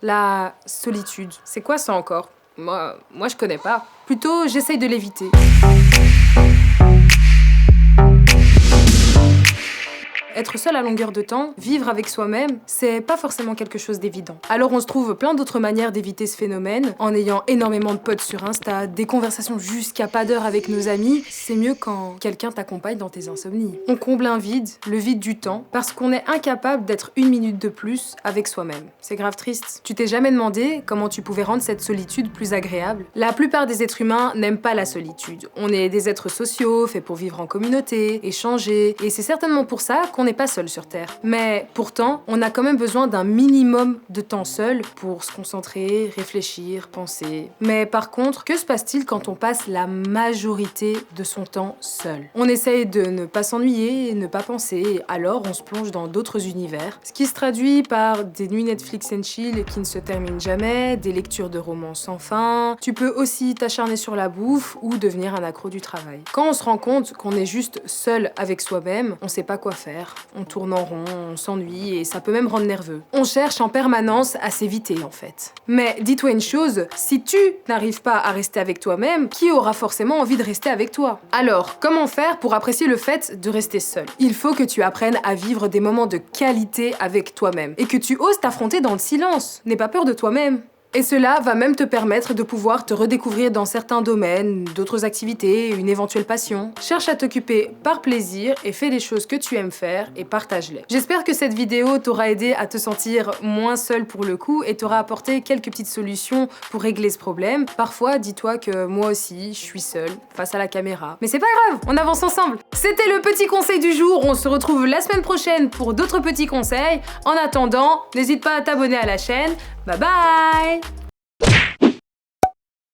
La solitude. C'est quoi ça encore? Moi je connais pas. Plutôt, j'essaye de l'éviter. Être seul à longueur de temps, vivre avec soi-même, c'est pas forcément quelque chose d'évident. Alors on se trouve plein d'autres manières d'éviter ce phénomène, en ayant énormément de potes sur Insta, des conversations jusqu'à pas d'heure avec nos amis. C'est mieux quand quelqu'un t'accompagne dans tes insomnies. On comble un vide, le vide du temps, parce qu'on est incapable d'être une minute de plus avec soi-même. C'est grave triste. Tu t'es jamais demandé comment tu pouvais rendre cette solitude plus agréable? La plupart des êtres humains n'aiment pas la solitude. On est des êtres sociaux, faits pour vivre en communauté, échanger, et c'est certainement pour ça qu'on n'est pas seul sur Terre. Mais pourtant, on a quand même besoin d'un minimum de temps seul pour se concentrer, réfléchir, penser. Mais par contre, que se passe-t-il quand on passe la majorité de son temps seul? On essaye de ne pas s'ennuyer, ne pas penser, alors on se plonge dans d'autres univers, ce qui se traduit par des nuits Netflix and chill qui ne se terminent jamais, des lectures de romans sans fin. Tu peux aussi t'acharner sur la bouffe ou devenir un accro du travail. Quand on se rend compte qu'on est juste seul avec soi-même, on sait pas quoi faire. On tourne en rond, on s'ennuie et ça peut même rendre nerveux. On cherche en permanence à s'éviter en fait. Mais dis-toi une chose, si tu n'arrives pas à rester avec toi-même, qui aura forcément envie de rester avec toi? Alors, comment faire pour apprécier le fait de rester seul? Il faut que tu apprennes à vivre des moments de qualité avec toi-même et que tu oses t'affronter dans le silence. N'aie pas peur de toi-même. Et cela va même te permettre de pouvoir te redécouvrir dans certains domaines, d'autres activités, une éventuelle passion. Cherche à t'occuper par plaisir et fais les choses que tu aimes faire et partage-les. J'espère que cette vidéo t'aura aidé à te sentir moins seul pour le coup et t'aura apporté quelques petites solutions pour régler ce problème. Parfois, dis-toi que moi aussi, je suis seule face à la caméra. Mais c'est pas grave, on avance ensemble. C'était le petit conseil du jour, on se retrouve la semaine prochaine pour d'autres petits conseils. En attendant, n'hésite pas à t'abonner à la chaîne. Bye bye!